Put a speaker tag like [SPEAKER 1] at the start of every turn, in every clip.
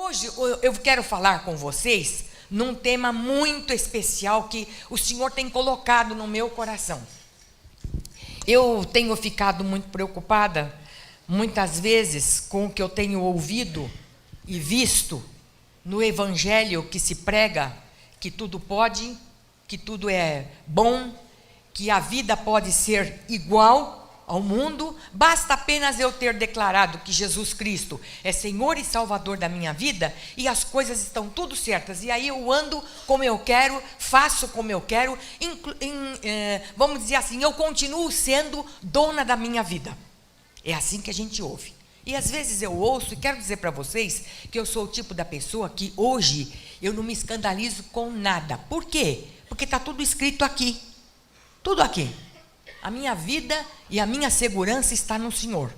[SPEAKER 1] Hoje eu quero falar com vocês num tema muito especial que o Senhor tem colocado no meu coração. Eu tenho ficado muito preocupada, muitas vezes, com o que eu tenho ouvido e visto no Evangelho que se prega, que tudo pode, que tudo é bom, que a vida pode ser igual ao mundo, basta apenas eu ter declarado que Jesus Cristo é Senhor e Salvador da minha vida e as coisas estão tudo certas, e aí eu ando como eu quero, faço como eu quero, vamos dizer assim, eu continuo sendo dona da minha vida. É assim que a gente ouve. E às vezes eu ouço, e quero dizer para vocês que eu sou o tipo da pessoa que hoje eu não me escandalizo com nada. Por quê? Porque está tudo escrito aqui. Tudo aqui. A minha vida e a minha segurança está no Senhor.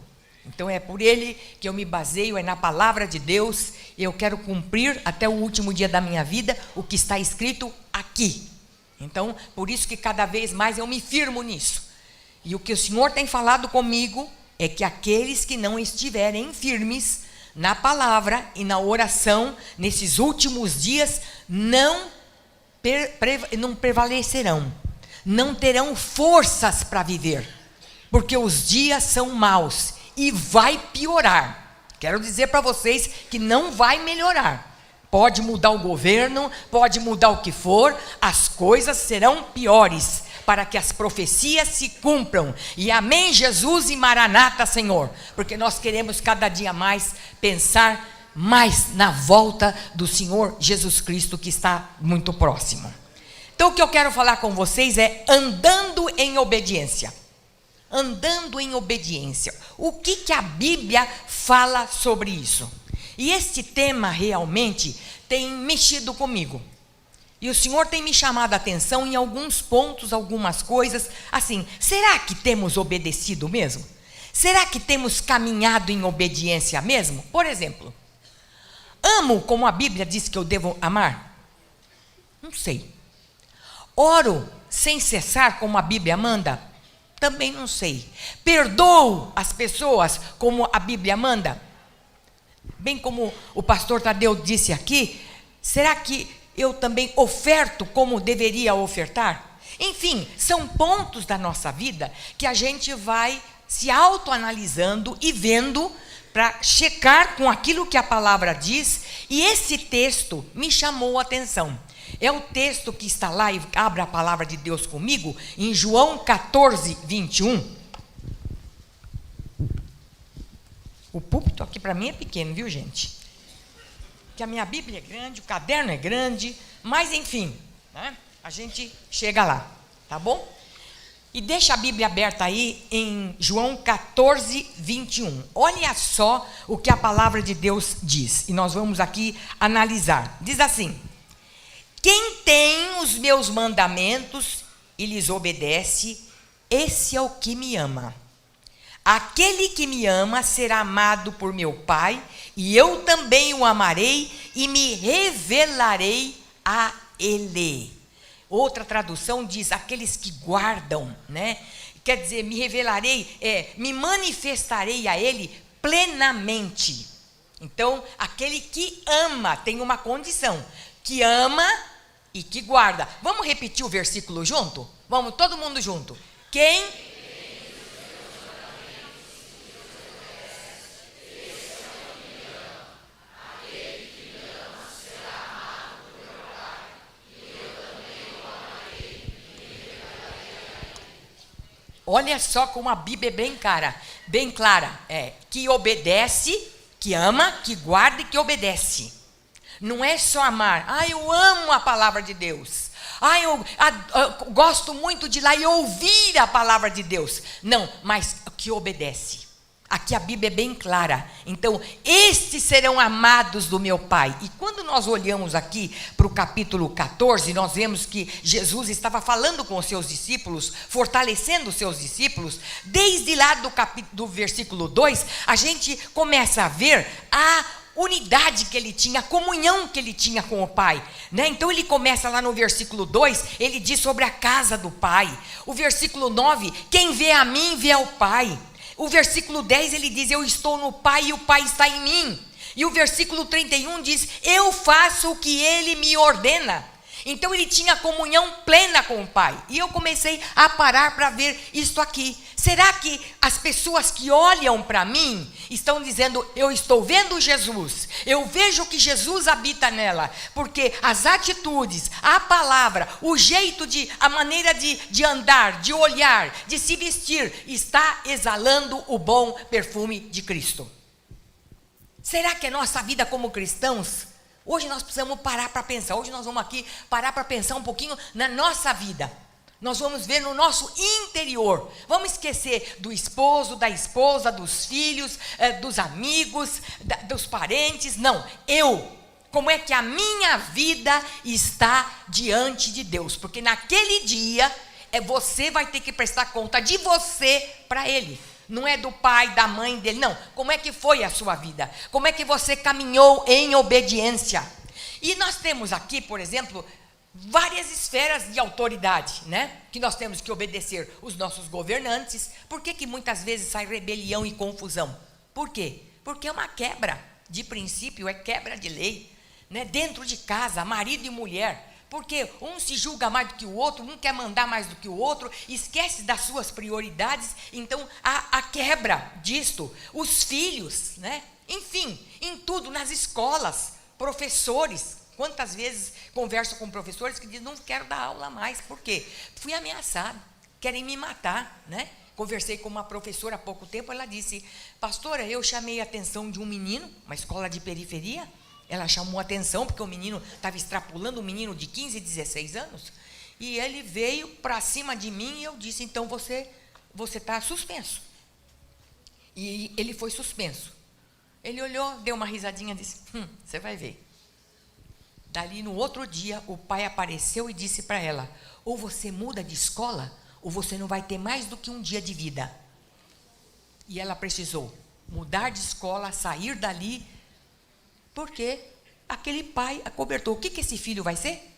[SPEAKER 1] Então é por Ele que eu me baseio, é na palavra de Deus. Eu quero cumprir até o último dia da minha vida o que está escrito aqui. Então, por isso que cada vez mais eu me firmo nisso. E o que o Senhor tem falado comigo é que aqueles que não estiverem firmes na palavra e na oração, nesses últimos dias, não prevalecerão. Não terão forças para viver, porque os dias são maus e vai piorar. Quero dizer para vocês que não vai melhorar. Pode mudar o governo, pode mudar o que for, as coisas serão piores, para que as profecias se cumpram. E amém, Jesus, e Maranata, Senhor, porque nós queremos cada dia mais pensar mais na volta do Senhor Jesus Cristo, que está muito próximo. Então o que eu quero falar com vocês é andando em obediência. Andando em obediência. O que a Bíblia fala sobre isso? E este tema realmente tem mexido comigo. E o Senhor tem me chamado a atenção em alguns pontos, algumas coisas. Assim, será que temos obedecido mesmo? Será que temos caminhado em obediência mesmo? Por exemplo, amo como a Bíblia diz que eu devo amar? Não sei. Oro sem cessar como a Bíblia manda? Também não sei. Perdoo as pessoas como a Bíblia manda? Bem como o pastor Tadeu disse aqui, será que eu também oferto como deveria ofertar? Enfim, são pontos da nossa vida que a gente vai se autoanalisando e vendo para checar com aquilo que a palavra diz. E esse texto me chamou a atenção. É o texto que está lá, e abra a palavra de Deus comigo, em João 14, 21. O púlpito aqui para mim é pequeno, viu, gente? Porque a minha Bíblia é grande, o caderno é grande, mas enfim, né? A gente chega lá, tá bom? E deixa a Bíblia aberta aí em João 14, 21. Olha só o que a palavra de Deus diz, e nós vamos aqui analisar. Diz assim: quem tem os meus mandamentos e lhes obedece, esse é o que me ama. Aquele que me ama será amado por meu Pai, e eu também o amarei e me revelarei a ele. Outra tradução diz, aqueles que guardam, né? Quer dizer, me revelarei, me manifestarei a ele plenamente. Então, aquele que ama tem uma condição, que ama e que guarda. Vamos repetir o versículo junto? Vamos, todo mundo junto. Quem? Olha só como a Bíblia é bem clara. Que obedece, que ama, que guarda e que obedece. Não é só amar. Eu amo a palavra de Deus. Eu gosto muito de ir lá e ouvir a palavra de Deus. Não, mas que obedece. Aqui a Bíblia é bem clara. Então, estes serão amados do meu Pai. E quando nós olhamos aqui para o capítulo 14, nós vemos que Jesus estava falando com os seus discípulos, fortalecendo os seus discípulos. Desde lá do versículo 2, a gente começa a ver a unidade que ele tinha, a comunhão que ele tinha com o Pai, né? Então ele começa lá no versículo 2, ele diz sobre a casa do Pai. O versículo 9, quem vê a mim, vê ao Pai. O versículo 10, ele diz, eu estou no Pai e o Pai está em mim. E o versículo 31 diz: eu faço o que ele me ordena. Então ele tinha comunhão plena com o Pai. E eu comecei a parar para ver isto aqui. Será que as pessoas que olham para mim estão dizendo: eu estou vendo Jesus, eu vejo que Jesus habita nela? Porque as atitudes, a palavra, o jeito a maneira de andar, de olhar, de se vestir, está exalando o bom perfume de Cristo. Será que a nossa vida como cristãos, hoje nós precisamos parar para pensar, hoje nós vamos aqui parar para pensar um pouquinho na nossa vida. Nós vamos ver no nosso interior. Vamos esquecer do esposo, da esposa, dos filhos, dos amigos, dos parentes. Não, como é que a minha vida está diante de Deus? Porque naquele dia, você vai ter que prestar conta de você para Ele. Não é do pai, da mãe dele, não. Como é que foi a sua vida? Como é que você caminhou em obediência? E nós temos aqui, por exemplo, várias esferas de autoridade, né? Que nós temos que obedecer os nossos governantes. Por que muitas vezes sai rebelião e confusão? Por quê? Porque é uma quebra de princípio, é quebra de lei, né? Dentro de casa, marido e mulher. Porque um se julga mais do que o outro, um quer mandar mais do que o outro, esquece das suas prioridades, então a quebra disto. Os filhos, né? Enfim, em tudo, nas escolas, professores. Quantas vezes converso com professores que dizem: não quero dar aula mais, por quê? Fui ameaçado, querem me matar, né? Conversei com uma professora há pouco tempo, ela disse: pastora, eu chamei a atenção de um menino, uma escola de periferia. Ela chamou a atenção porque o menino estava extrapolando, um menino de 15, 16 anos. E ele veio para cima de mim e eu disse: então você está suspenso. E ele foi suspenso. Ele olhou, deu uma risadinha e disse: você vai ver. Dali no outro dia, o pai apareceu e disse para ela: ou você muda de escola, ou você não vai ter mais do que um dia de vida. E ela precisou mudar de escola, sair dali, porque aquele pai acobertou. O que esse filho vai ser?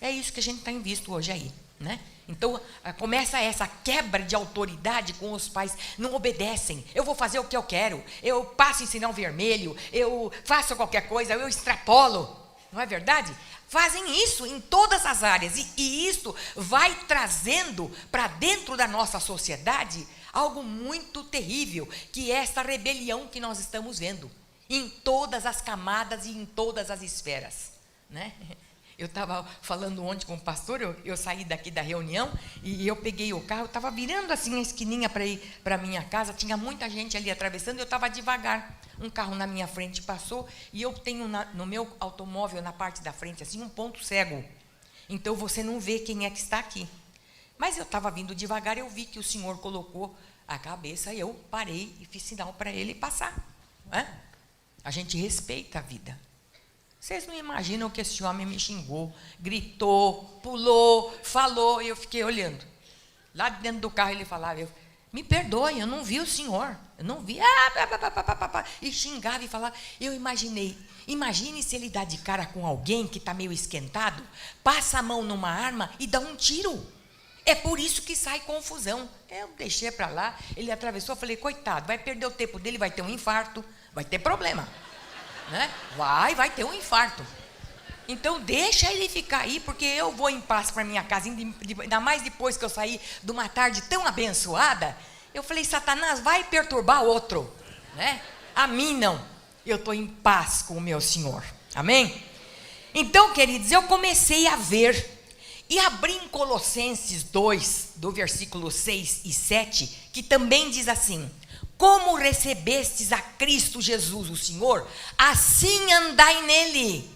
[SPEAKER 1] É isso que a gente tem visto hoje aí, né? Então, começa essa quebra de autoridade com os pais. Não obedecem. Eu vou fazer o que eu quero. Eu passo em sinal vermelho. Eu faço qualquer coisa. Eu extrapolo. Não é verdade? Fazem isso em todas as áreas. E isso vai trazendo para dentro da nossa sociedade algo muito terrível, que é essa rebelião que nós estamos vendo em todas as camadas e em todas as esferas, né? Eu estava falando ontem com o pastor, eu saí daqui da reunião e eu peguei o carro, estava virando assim a esquininha para ir para a minha casa, tinha muita gente ali atravessando, eu estava devagar, um carro na minha frente passou e eu tenho no meu automóvel, na parte da frente, assim, um ponto cego, então você não vê quem é que está aqui. Mas eu estava vindo devagar, eu vi que o senhor colocou a cabeça, eu parei e fiz sinal para ele passar, né? A gente respeita a vida. Vocês não imaginam que esse homem me xingou, gritou, pulou, falou, e eu fiquei olhando. Lá dentro do carro ele falava: me perdoe, eu não vi o senhor, eu não vi, e xingava e falava. Eu imagine se ele dá de cara com alguém que está meio esquentado, passa a mão numa arma e dá um tiro. É por isso que sai confusão. Eu deixei para lá, ele atravessou, eu falei: coitado, vai perder o tempo dele, vai ter um infarto, vai ter problema, né? Vai ter um infarto. Então deixa ele ficar aí, porque eu vou em paz para minha casa, ainda mais depois que eu saí de uma tarde tão abençoada. Eu falei: Satanás, vai perturbar outro, né? A mim não, eu estou em paz com o meu Senhor, amém? Então, queridos, eu comecei a ver, e abri em Colossenses 2, do versículo 6 e 7, que também diz assim: como recebestes a Cristo Jesus, o Senhor, assim andai nele,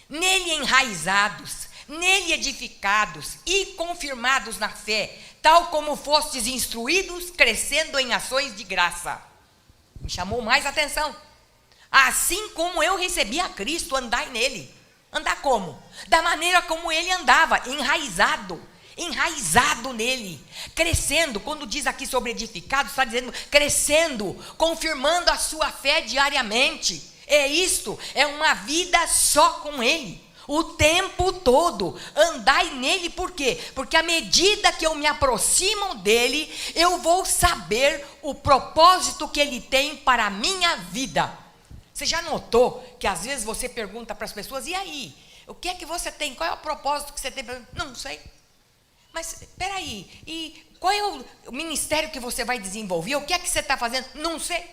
[SPEAKER 1] nele enraizados, nele edificados e confirmados na fé, tal como fostes instruídos, crescendo em ações de graça. Me chamou mais atenção. Assim como eu recebi a Cristo, andai nele. Andar como? Da maneira como ele andava, enraizado nele, crescendo. Quando diz aqui sobre edificado, está dizendo crescendo, confirmando a sua fé diariamente. É isto, é uma vida só com ele, o tempo todo. Andai nele, por quê? Porque à medida que eu me aproximo dele, eu vou saber o propósito que ele tem para a minha vida. Você já notou que às vezes você pergunta para as pessoas, e aí? O que é que você tem? Qual é o propósito que você tem? Não sei. Mas, espera aí, e qual é o ministério que você vai desenvolver? O que é que você está fazendo? Não sei.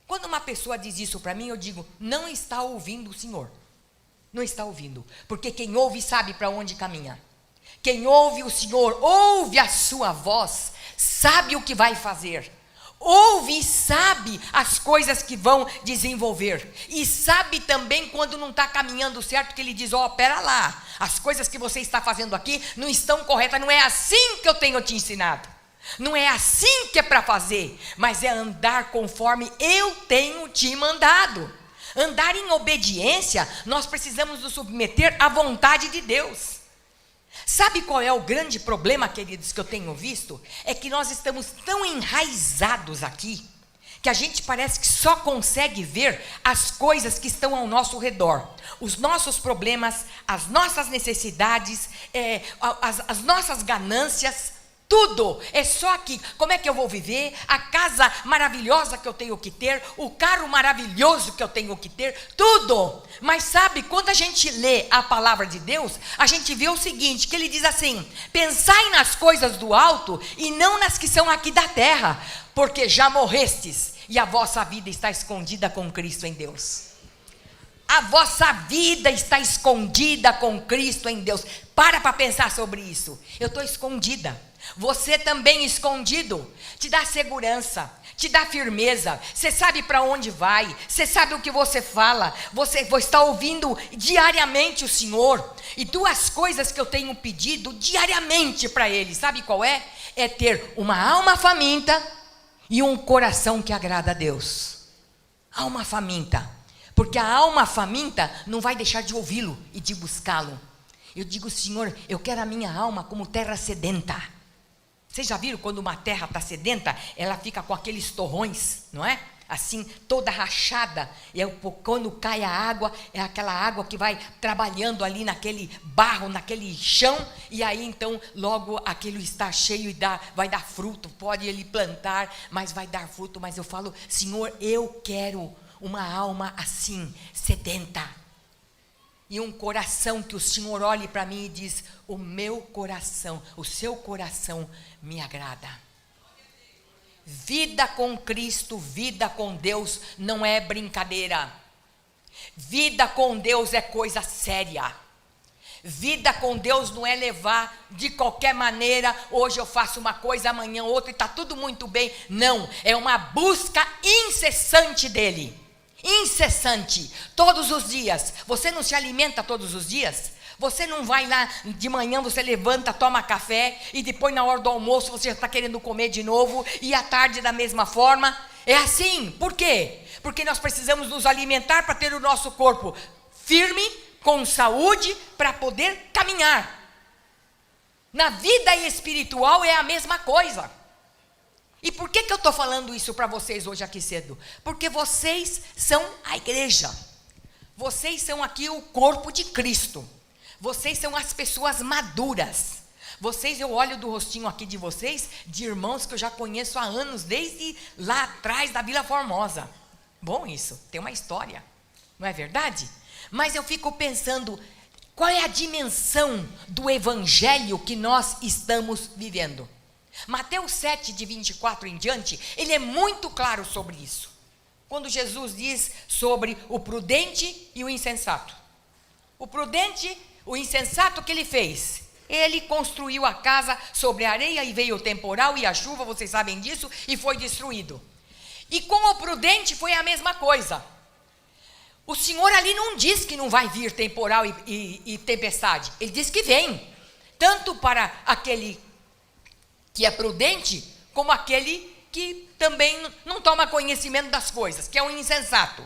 [SPEAKER 1] Quando uma pessoa diz isso para mim, eu digo, não está ouvindo o Senhor. Não está ouvindo. Porque quem ouve sabe para onde caminha. Quem ouve o Senhor, ouve a sua voz, sabe o que vai fazer. Ouve e sabe as coisas que vão desenvolver. E sabe também quando não está caminhando certo, que ele diz, pera lá. As coisas que você está fazendo aqui não estão corretas. Não é assim que eu tenho te ensinado. Não é assim que é para fazer. Mas é andar conforme eu tenho te mandado. Andar em obediência, nós precisamos nos submeter à vontade de Deus. Sabe qual é o grande problema, queridos, que eu tenho visto? É que nós estamos tão enraizados aqui, que a gente parece que só consegue ver as coisas que estão ao nosso redor. Os nossos problemas, as nossas necessidades, as nossas ganâncias, tudo é só aqui. Como é que eu vou viver? A casa maravilhosa que eu tenho que ter, o carro maravilhoso que eu tenho que ter, tudo. Mas sabe, quando a gente lê a palavra de Deus, a gente vê o seguinte, que ele diz assim, pensai nas coisas do alto e não nas que são aqui da terra, porque já morrestes e a vossa vida está escondida com Cristo em Deus. A vossa vida está escondida com Cristo em Deus. Para pensar sobre isso. Eu estou escondida. Você também escondido. Te dá segurança, te dá firmeza. Você sabe para onde vai. Você sabe o que você fala. Você está ouvindo diariamente o Senhor. E duas coisas que eu tenho pedido diariamente para Ele. Sabe qual é? É ter uma alma faminta e um coração que agrada a Deus. Alma faminta. Porque a alma faminta não vai deixar de ouvi-lo e de buscá-lo. Eu digo, Senhor, eu quero a minha alma como terra sedenta. Vocês já viram quando uma terra está sedenta? Ela fica com aqueles torrões, não é? Assim, toda rachada. E quando cai a água, é aquela água que vai trabalhando ali naquele barro, naquele chão. E aí então, logo aquilo está cheio e vai dar fruto. Pode ele plantar, mas vai dar fruto. Mas eu falo, Senhor, eu quero uma alma assim, sedenta. E um coração que o Senhor olhe para mim e diz, o meu coração, o seu coração me agrada. Vida com Cristo, vida com Deus não é brincadeira. Vida com Deus é coisa séria. Vida com Deus não é levar de qualquer maneira, hoje eu faço uma coisa, amanhã outra e está tudo muito bem. Não, é uma busca incessante dEle. Incessante, todos os dias. Você não se alimenta todos os dias? Você não vai lá de manhã, você levanta, toma café e depois na hora do almoço você já está querendo comer de novo e à tarde da mesma forma? É assim, por quê? Porque nós precisamos nos alimentar para ter o nosso corpo firme, com saúde, para poder caminhar. Na vida espiritual é a mesma coisa. E por que eu estou falando isso para vocês hoje aqui cedo? Porque vocês são a igreja. Vocês são aqui o corpo de Cristo. Vocês são as pessoas maduras. Eu olho do rostinho aqui de vocês, de irmãos que eu já conheço há anos, desde lá atrás da Vila Formosa. Bom isso, tem uma história, não é verdade? Mas eu fico pensando, qual é a dimensão do evangelho que nós estamos vivendo? Mateus 7, de 24 em diante, ele é muito claro sobre isso. Quando Jesus diz sobre o prudente e o insensato. O prudente, o insensato, o que ele fez? Ele construiu a casa sobre a areia e veio o temporal e a chuva, vocês sabem disso, e foi destruído. E com o prudente foi a mesma coisa. O Senhor ali não diz que não vai vir temporal e tempestade. Ele diz que vem. Tanto para aquele que é prudente, como aquele que também não toma conhecimento das coisas, que é um insensato.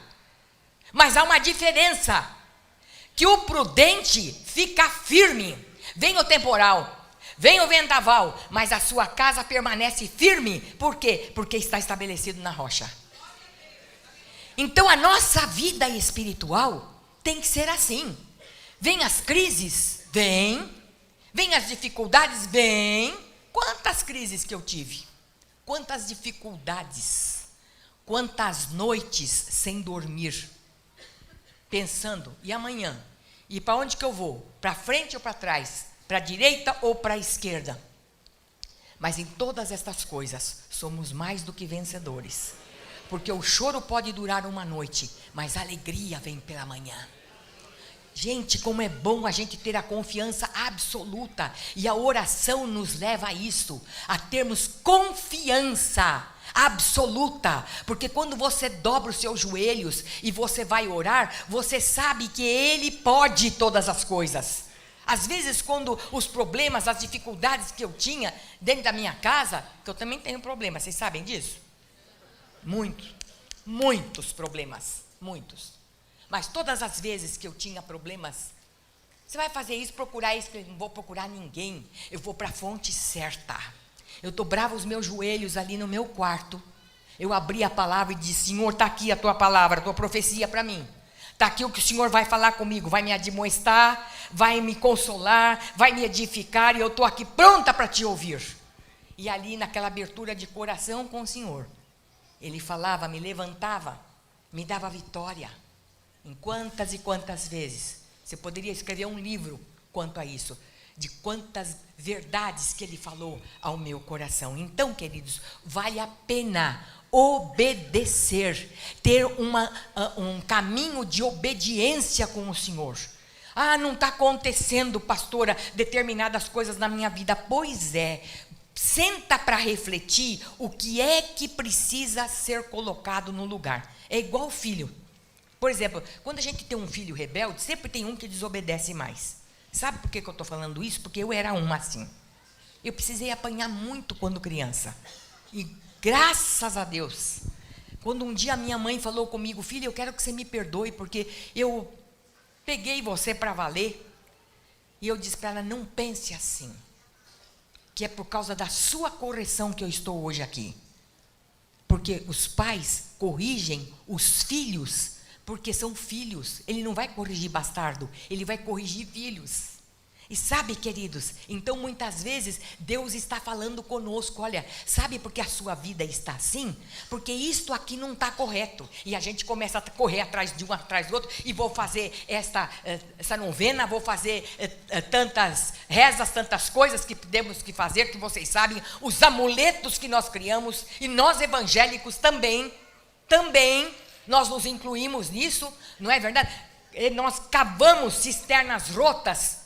[SPEAKER 1] Mas há uma diferença, que o prudente fica firme, vem o temporal, vem o vendaval, mas a sua casa permanece firme, por quê? Porque está estabelecido na rocha. Então a nossa vida espiritual tem que ser assim. Vem as crises, vem as dificuldades, Quantas crises que eu tive? Quantas dificuldades? Quantas noites sem dormir, pensando, e amanhã? E para onde que eu vou? Para frente ou para trás? Para a direita ou para a esquerda? Mas em todas estas coisas, somos mais do que vencedores. Porque o choro pode durar uma noite, mas a alegria vem pela manhã. Gente, como é bom a gente ter a confiança absoluta. E a oração nos leva a isso, a termos confiança absoluta. Porque quando você dobra os seus joelhos e você vai orar, você sabe que Ele pode todas as coisas. Às vezes, quando os problemas, as dificuldades que eu tinha dentro da minha casa, que eu também tenho problemas, vocês sabem disso? Muitos problemas, muitos. Mas todas as vezes que eu tinha problemas, você vai fazer isso, procurar isso, eu não vou procurar ninguém, eu vou para a fonte certa. Eu dobrava os meus joelhos ali no meu quarto, eu abri a palavra e disse: Senhor, está aqui a tua palavra, a tua profecia para mim. Está aqui o que o Senhor vai falar comigo, vai me admoestar, vai me consolar, vai me edificar, e eu estou aqui pronta para te ouvir. E ali naquela abertura de coração com o Senhor, Ele falava, me levantava, me dava vitória. Em quantas e quantas vezes, você poderia escrever um livro quanto a isso, de quantas verdades que Ele falou ao meu coração. Então, queridos, vale a pena obedecer, ter um caminho de obediência com o Senhor. Ah, não está acontecendo, pastora, determinadas coisas na minha vida. Pois é, senta para refletir o que é que precisa ser colocado no lugar. É igual filho. Por exemplo, quando a gente tem um filho rebelde, sempre tem um que desobedece mais. Sabe por que eu estou falando isso? Porque eu era uma assim. Eu precisei apanhar muito quando criança. E graças a Deus, quando um dia a minha mãe falou comigo: filha, eu quero que você me perdoe, porque eu peguei você para valer. E eu disse para ela: não pense assim, que é por causa da sua correção que eu estou hoje aqui. Porque os pais corrigem os filhos, porque são filhos. Ele não vai corrigir bastardo, ele vai corrigir filhos. E sabe, queridos, então muitas vezes Deus está falando conosco: olha, sabe por que a sua vida está assim? Porque isto aqui não está correto. E a gente começa a correr atrás de um, atrás do outro, e vou fazer essa novena, vou fazer tantas rezas, tantas coisas que temos que fazer, que vocês sabem, os amuletos que nós criamos, e nós evangélicos também, nós nos incluímos nisso, não é verdade? E nós cavamos cisternas rotas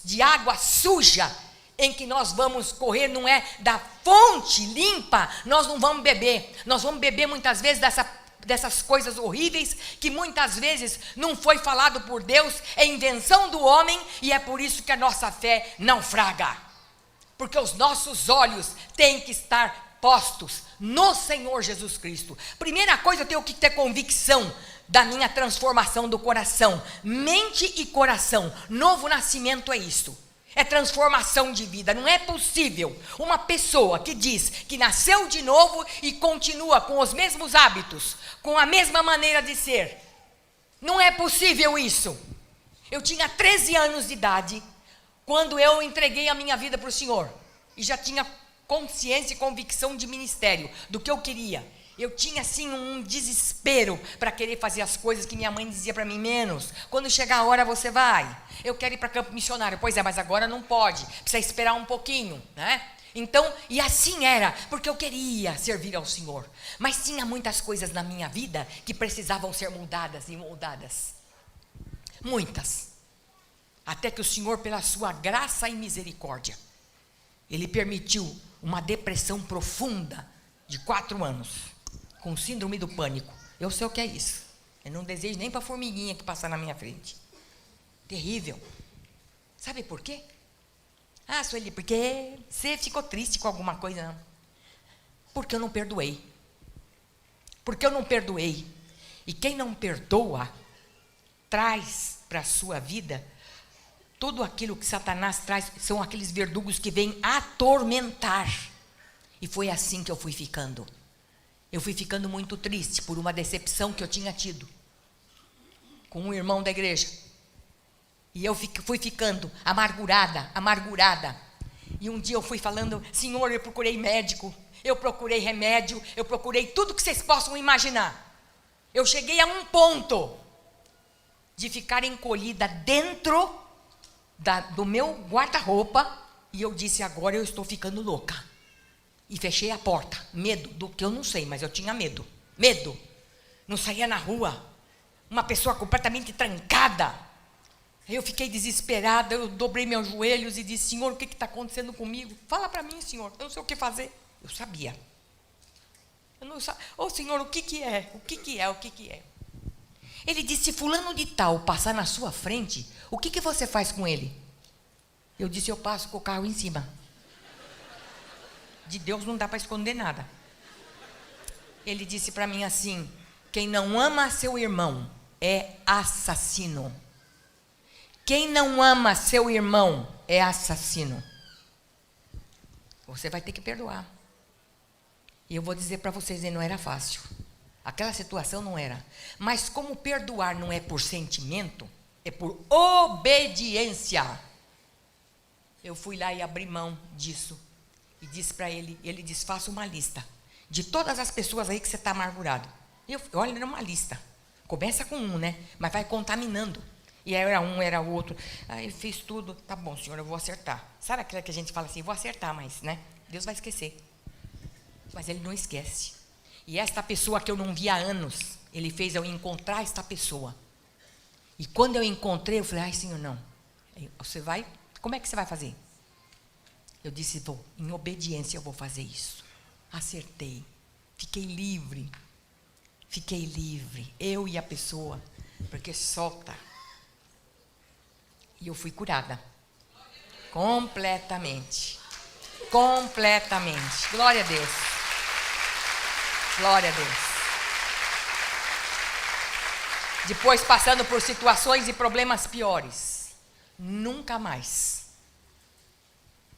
[SPEAKER 1] de água suja, em que nós vamos correr, não é da fonte limpa, nós não vamos beber. Nós vamos beber muitas vezes dessas coisas horríveis, que muitas vezes não foi falado por Deus, é invenção do homem, e é por isso que a nossa fé naufraga. Porque os nossos olhos têm que estar postos no Senhor Jesus Cristo. Primeira coisa, eu tenho que ter convicção da minha transformação do coração, mente e coração. Novo nascimento é isto, é transformação de vida. Não é possível uma pessoa que diz que nasceu de novo e continua com os mesmos hábitos, com a mesma maneira de ser. Não é possível isso. Eu tinha 13 anos de idade quando eu entreguei a minha vida para o Senhor, e já tinha consciência e convicção de ministério, do que eu queria. Eu tinha assim um desespero para querer fazer as coisas que minha mãe dizia para mim: menos, quando chegar a hora você vai. Eu quero ir para campo missionário. Pois é, mas agora não pode, precisa esperar um pouquinho, né? Então, e assim era, porque eu queria servir ao Senhor, mas tinha muitas coisas na minha vida que precisavam ser mudadas e moldadas, muitas, até que o Senhor, pela sua graça e misericórdia, Ele permitiu uma depressão profunda de 4 anos, com síndrome do pânico. Eu sei o que é isso. Eu não desejo nem para a formiguinha que passar na minha frente. Terrível. Sabe por quê? Ah, Sueli, porque você ficou triste com alguma coisa? Não. Porque eu não perdoei. Porque eu não perdoei. E quem não perdoa, traz para a sua vida tudo aquilo que Satanás traz. São aqueles verdugos que vêm atormentar. E foi assim que eu fui ficando. Eu fui ficando muito triste por uma decepção que eu tinha tido com um irmão da igreja. E eu fui ficando amargurada. E um dia eu fui falando: Senhor, eu procurei médico, eu procurei remédio, eu procurei tudo que vocês possam imaginar. Eu cheguei a um ponto de ficar encolhida dentro do meu guarda-roupa, e eu disse, agora eu estou ficando louca. E fechei a porta, medo do que eu não sei, mas eu tinha medo. Medo. Não saía na rua. Uma pessoa completamente trancada. Aí eu fiquei desesperada, eu dobrei meus joelhos e disse, Senhor, o que está acontecendo comigo? Fala para mim, Senhor, eu não sei o que fazer. Eu sabia. Eu não sabia. Ô Senhor, o que é? O que é? Ele disse, se fulano de tal passar na sua frente, o que você faz com ele? Eu disse, eu passo com o carro em cima. De Deus não dá para esconder nada. Ele disse para mim assim, quem não ama seu irmão é assassino. Quem não ama seu irmão é assassino. Você vai ter que perdoar. E eu vou dizer para vocês, não era fácil. Aquela situação não era. Mas como perdoar não é por sentimento, é por obediência. Eu fui lá e abri mão disso. E disse para ele disse, faça uma lista de todas as pessoas aí que você está amargurado. Olha, era uma lista. Começa com um, né? Mas vai contaminando. E aí era um, era outro. Aí ele fez tudo. Tá bom, Senhor, eu vou acertar. Sabe aquela que a gente fala assim, vou acertar, mas, né? Deus vai esquecer. Mas ele não esquece. E esta pessoa que eu não via há anos, ele fez eu encontrar esta pessoa. E quando eu encontrei, eu falei, ai, Senhor, não. Você vai, como é que você vai fazer? Eu disse, em obediência eu vou fazer isso. Acertei. Fiquei livre. Eu e a pessoa. Porque solta. E eu fui curada. Completamente. Glória a Deus. Glória a Deus. Depois passando por situações e problemas piores. Nunca mais.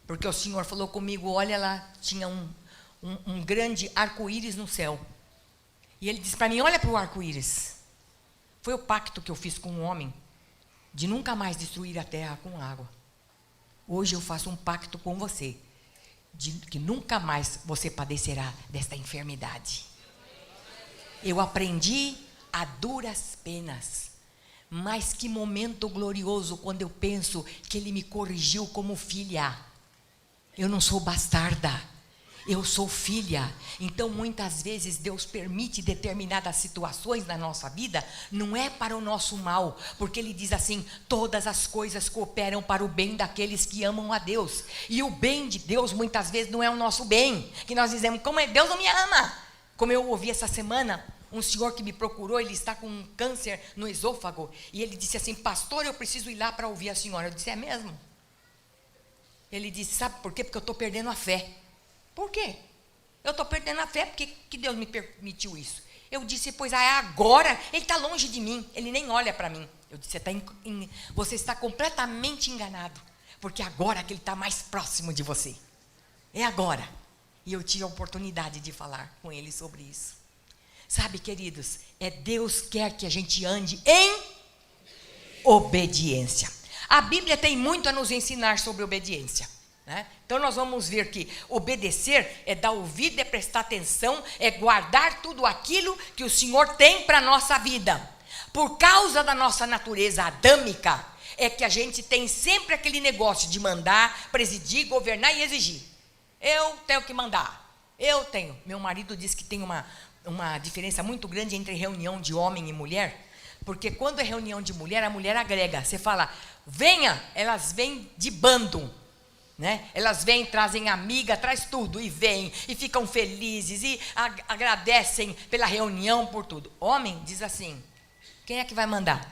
[SPEAKER 1] Porque o Senhor falou comigo, olha lá, tinha um grande arco-íris no céu. E ele disse para mim, olha para o arco-íris. Foi o pacto que eu fiz com o homem, de nunca mais destruir a terra com água. Hoje eu faço um pacto com você, de que nunca mais você padecerá desta enfermidade. Eu aprendi a duras penas. Mas que momento glorioso quando eu penso que ele me corrigiu como filha. Eu não sou bastarda, eu sou filha. Então muitas vezes Deus permite determinadas situações na nossa vida, não é para o nosso mal, porque Ele diz assim, todas as coisas cooperam para o bem daqueles que amam a Deus. E o bem de Deus muitas vezes não é o nosso bem, que nós dizemos, como é, Deus não me ama. Como eu ouvi essa semana, um senhor que me procurou, ele está com um câncer no esôfago, e ele disse assim, pastor, eu preciso ir lá para ouvir a senhora. Eu disse, é mesmo? Ele disse, sabe por quê? Porque eu estou perdendo a fé. Por quê? Eu estou perdendo a fé porque que Deus me permitiu isso. Eu disse, pois agora ele está longe de mim, ele nem olha para mim. Eu disse, você está completamente enganado, porque agora que ele está mais próximo de você. É agora. E eu tive a oportunidade de falar com ele sobre isso. Sabe, queridos, Deus quer que a gente ande em obediência. A Bíblia tem muito a nos ensinar sobre obediência, né? Então nós vamos ver que obedecer é dar ouvido, é prestar atenção, é guardar tudo aquilo que o Senhor tem para a nossa vida. Por causa da nossa natureza adâmica, é que a gente tem sempre aquele negócio de mandar, presidir, governar e exigir. Eu tenho que mandar, eu tenho. Meu marido diz que tem uma diferença muito grande entre reunião de homem e mulher, porque quando é reunião de mulher, a mulher agrega. Você fala, venha, elas vêm de bando, né? Elas vêm, trazem amiga, traz tudo, e vêm, e ficam felizes, e agradecem pela reunião, por tudo. Homem diz assim, quem é que vai mandar?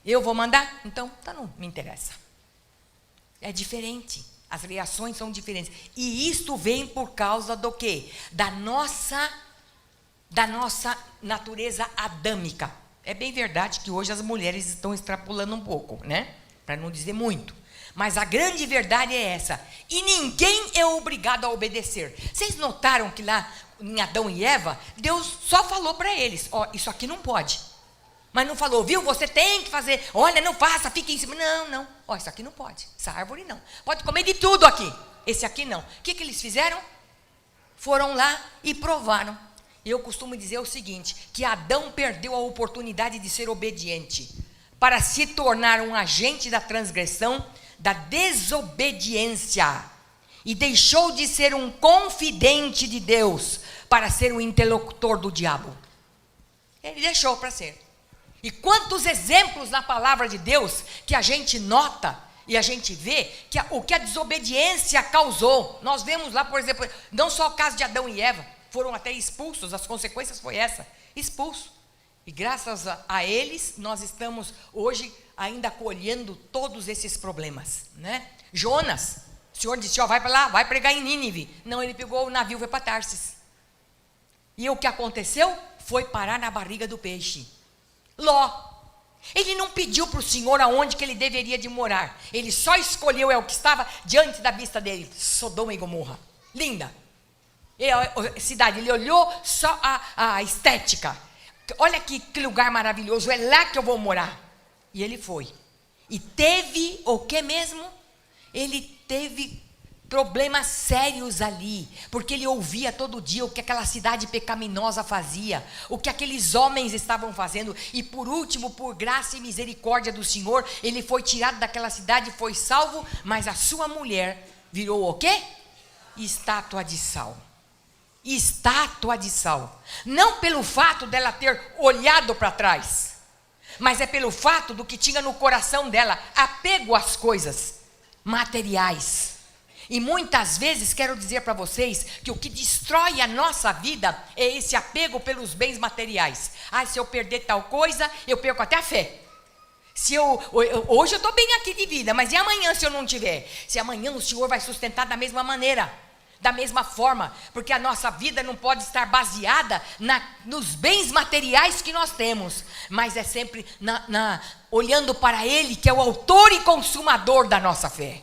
[SPEAKER 1] Eu vou mandar? Então não me interessa. É diferente, as reações são diferentes. E isto vem por causa do quê? Da nossa natureza adâmica. É bem verdade que hoje as mulheres estão extrapolando um pouco, né? Para não dizer muito. Mas a grande verdade é essa. E ninguém é obrigado a obedecer. Vocês notaram que lá em Adão e Eva, Deus só falou para eles, ó, isso aqui não pode. Mas não falou, viu, você tem que fazer, olha, não faça, fique em cima. Não, ó, isso aqui não pode, essa árvore não. Pode comer de tudo aqui, esse aqui não. O que eles fizeram? foram lá e provaram. Eu costumo dizer o seguinte, que Adão perdeu a oportunidade de ser obediente, para se tornar um agente da transgressão, da desobediência, e deixou de ser um confidente de Deus, para ser um interlocutor do diabo. Ele deixou para ser. E quantos exemplos na palavra de Deus, que a gente nota, e a gente vê, que o que a desobediência causou. Nós vemos lá, por exemplo, não só o caso de Adão e Eva, foram até expulsos, as consequências foi essa, expulso. E graças a eles, nós estamos hoje ainda colhendo todos esses problemas, né? Jonas, o Senhor disse, ó, vai para lá, vai pregar em Nínive. Não, ele pegou o navio, foi para Tarsis. E o que aconteceu? Foi parar na barriga do peixe. Ló, ele não pediu para o Senhor aonde que ele deveria de morar. Ele só escolheu o que estava diante da vista dele. Sodoma e Gomorra, linda cidade, ele olhou só a estética. Olha que lugar maravilhoso, é lá que eu vou morar. E ele foi. E teve o que mesmo? Ele teve problemas sérios ali, porque ele ouvia todo dia o que aquela cidade pecaminosa fazia, o que aqueles homens estavam fazendo, e por último, por graça e misericórdia do Senhor, ele foi tirado daquela cidade, foi salvo, mas a sua mulher virou o quê? Estátua de sal. Estátua de sal. Não pelo fato dela ter olhado para trás, mas é pelo fato do que tinha no coração dela, apego às coisas materiais. E muitas vezes quero dizer para vocês que o que destrói a nossa vida é esse apego pelos bens materiais. Se eu perder tal coisa, eu perco até a fé. Hoje eu estou bem aqui de vida, mas e amanhã se eu não tiver? Se amanhã o Senhor vai sustentar da mesma maneira, da mesma forma, porque a nossa vida não pode estar baseada nos bens materiais que nós temos, mas é sempre olhando para Ele, que é o autor e consumador da nossa fé.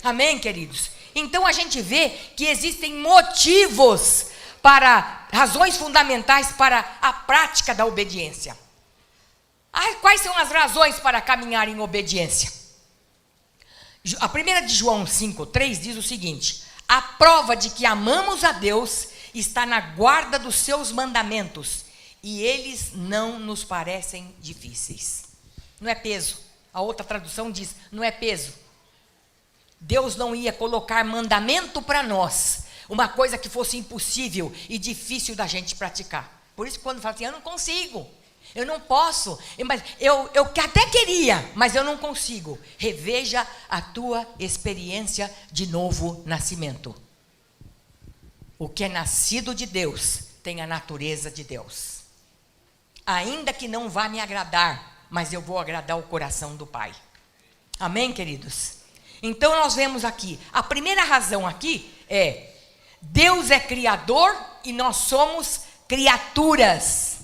[SPEAKER 1] Amém, queridos? Então a gente vê que existem motivos razões fundamentais para a prática da obediência. Quais são as razões para caminhar em obediência? A primeira de João 5,3 diz o seguinte: a prova de que amamos a Deus está na guarda dos seus mandamentos, e eles não nos parecem difíceis. Não é peso. A outra tradução diz, não é peso. Deus não ia colocar mandamento para nós, uma coisa que fosse impossível e difícil da gente praticar. Por isso, quando fala assim, eu não consigo, eu não posso, mas eu até queria, mas eu não consigo. Reveja a tua experiência de novo nascimento. O que é nascido de Deus tem a natureza de Deus. Ainda que não vá me agradar, mas eu vou agradar o coração do Pai. Amém, queridos? Então nós vemos aqui, a primeira razão aqui é, Deus é criador e nós somos criaturas.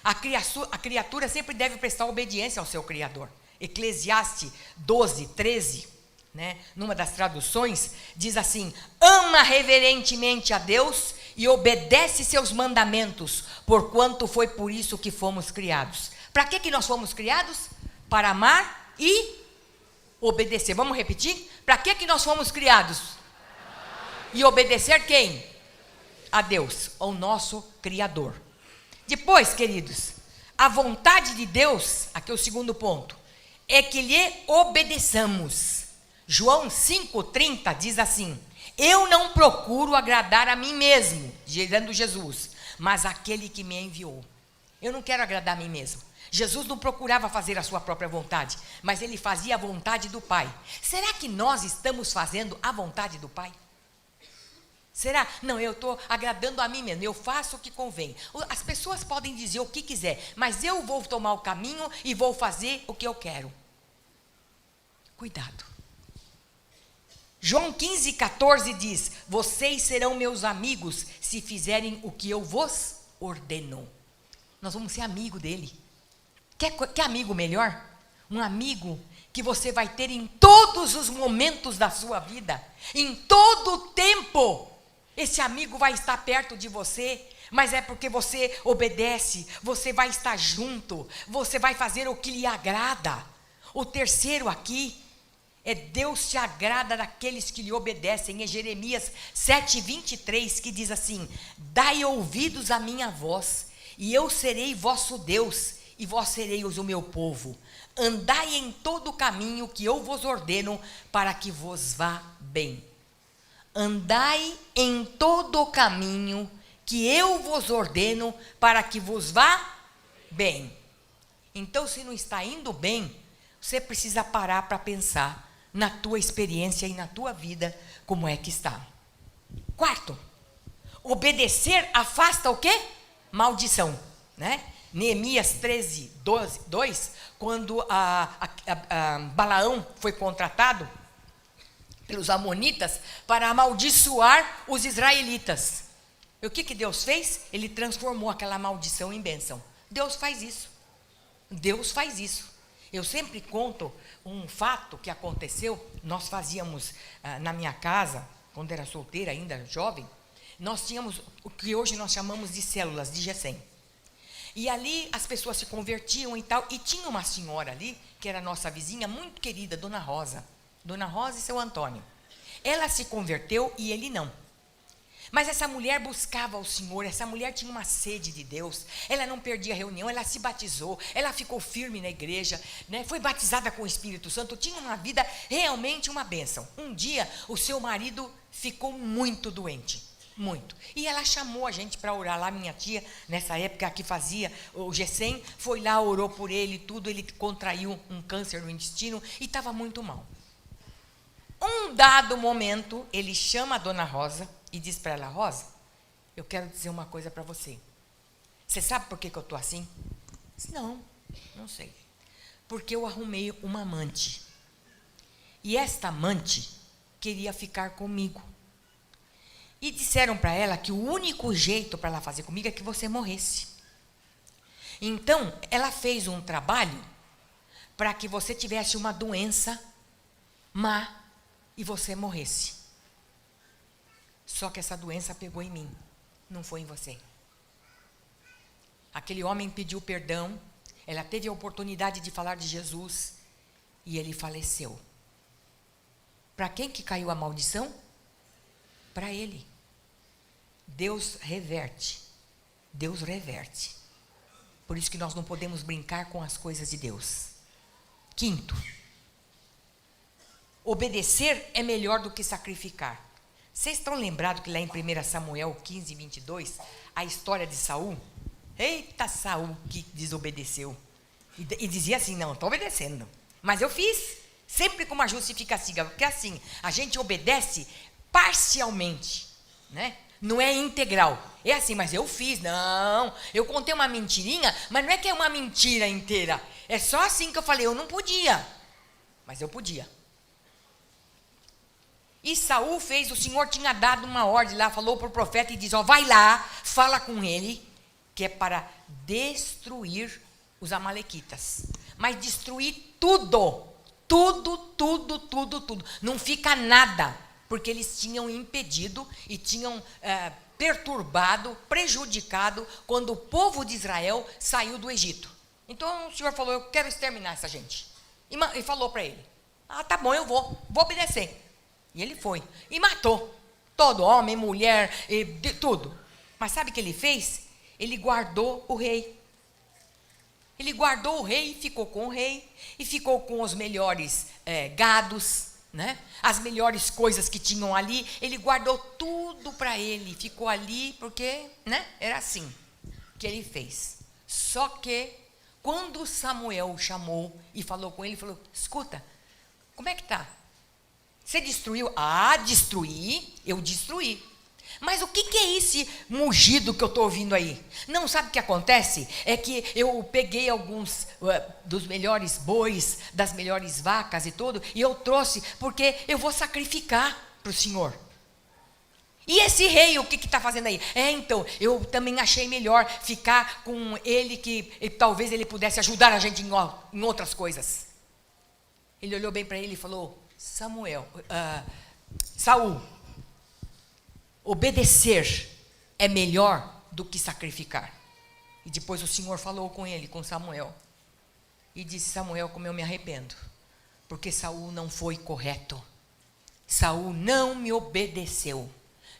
[SPEAKER 1] A criatura sempre deve prestar obediência ao seu Criador. Eclesiastes 12:13, né, numa das traduções, diz assim, ama reverentemente a Deus e obedece seus mandamentos, porquanto foi por isso que fomos criados. Para que nós fomos criados? Para amar e obedecer. Vamos repetir? Para que nós fomos criados? E obedecer quem? A Deus, ao nosso Criador. Depois, queridos, a vontade de Deus, aqui é o segundo ponto, é que lhe obedeçamos. João 5,30 diz assim, eu não procuro agradar a mim mesmo, dizendo Jesus, mas aquele que me enviou. Eu não quero agradar a mim mesmo. Jesus não procurava fazer a sua própria vontade, mas ele fazia a vontade do Pai. Será que nós estamos fazendo a vontade do Pai? Será? Não, eu estou agradando a mim mesmo, eu faço o que convém. As pessoas podem dizer o que quiser, mas eu vou tomar o caminho e vou fazer o que eu quero. Cuidado. João 15,14 diz, vocês serão meus amigos se fizerem o que eu vos ordeno. Nós vamos ser amigo dele. Quer amigo melhor? Um amigo que você vai ter em todos os momentos da sua vida, em todo o tempo. Esse amigo vai estar perto de você, mas é porque você obedece, você vai estar junto, você vai fazer o que lhe agrada. O terceiro aqui Deus se agrada daqueles que lhe obedecem. É Jeremias 7:23 que diz assim: dai ouvidos à minha voz, e eu serei vosso Deus, e vós sereis o meu povo. Andai em todo o caminho que eu vos ordeno, para que vos vá bem. Andai em todo o caminho que eu vos ordeno, para que vos vá bem. Então, se não está indo bem, você precisa parar para pensar na tua experiência e na tua vida, como é que está. Quarto, obedecer afasta o quê? Maldição, né? Neemias 13:2, quando Balaão foi contratado pelos amonitas para amaldiçoar os israelitas. E o que Deus fez? Ele transformou aquela maldição em bênção. Deus faz isso. Deus faz isso. Eu sempre conto um fato que aconteceu. Nós fazíamos na minha casa, quando era solteira ainda, jovem, nós tínhamos o que hoje nós chamamos de células de GESEM. E ali as pessoas se convertiam e tal, e tinha uma senhora ali, que era nossa vizinha, muito querida, Dona Rosa e seu Antônio. Ela se converteu e ele não. Mas essa mulher buscava o Senhor, essa mulher tinha uma sede de Deus, ela não perdia reunião, ela se batizou, ela ficou firme na igreja, né? Foi batizada com o Espírito Santo, tinha uma vida realmente uma bênção. Um dia o seu marido ficou muito doente, muito. E ela chamou a gente para orar lá, minha tia, nessa época que fazia o GESEM, foi lá, orou por ele, tudo, ele contraiu um câncer no intestino e estava muito mal. Um dado momento, ele chama a Dona Rosa e diz para ela: Rosa, eu quero dizer uma coisa para você. Você sabe por que eu estou assim? Disse, não sei. Porque eu arrumei uma amante. E esta amante queria ficar comigo. E disseram para ela que o único jeito para ela fazer comigo é que você morresse. Então, ela fez um trabalho para que você tivesse uma doença má e você morresse. Só que essa doença pegou em mim, não foi em você. Aquele homem pediu perdão, ela teve a oportunidade de falar de Jesus e ele faleceu. Para quem que caiu a maldição? Para ele. Deus reverte. Deus reverte. Por isso que nós não podemos brincar com as coisas de Deus. Quinto, obedecer é melhor do que sacrificar. Vocês estão lembrados que lá em 1 Samuel 15:22, a história de Saul? Eita, Saul que desobedeceu. E dizia assim, não, estou obedecendo. Mas eu fiz, sempre com uma justificação. Porque assim, a gente obedece parcialmente, né? Não é integral. É assim, mas eu fiz, não. Eu contei uma mentirinha, mas não é que é uma mentira inteira. É só assim que eu falei, eu não podia. Mas eu podia. E Saul fez, o Senhor tinha dado uma ordem lá, falou para o profeta e diz, vai lá, fala com ele, que é para destruir os amalequitas. Mas destruir tudo. Não fica nada, porque eles tinham impedido e tinham perturbado, prejudicado, quando o povo de Israel saiu do Egito. Então o Senhor falou, eu quero exterminar essa gente. E falou para ele, tá bom, eu vou obedecer. E ele foi, e matou, todo homem, mulher, tudo. Mas sabe o que ele fez? Ele guardou o rei. Ele guardou o rei, ficou com o rei, e ficou com os melhores gados, né? As melhores coisas que tinham ali, ele guardou tudo para ele, ficou ali, porque, né? Era assim que ele fez. Só que, quando Samuel chamou e falou com ele, falou, escuta, como é que está? Você destruiu? Destruí, eu destruí. Mas o que é esse mugido que eu estou ouvindo aí? Não, sabe o que acontece? É que eu peguei alguns dos melhores bois, das melhores vacas e tudo, e eu trouxe, porque eu vou sacrificar para o Senhor. E esse rei, o que está fazendo aí? Então, eu também achei melhor ficar com ele, que talvez ele pudesse ajudar a gente em outras coisas. Ele olhou bem para ele e falou, Saul, obedecer é melhor do que sacrificar. E depois o Senhor falou com ele, com Samuel. E disse, Samuel, como eu me arrependo. Porque Saul não foi correto. Saul não me obedeceu.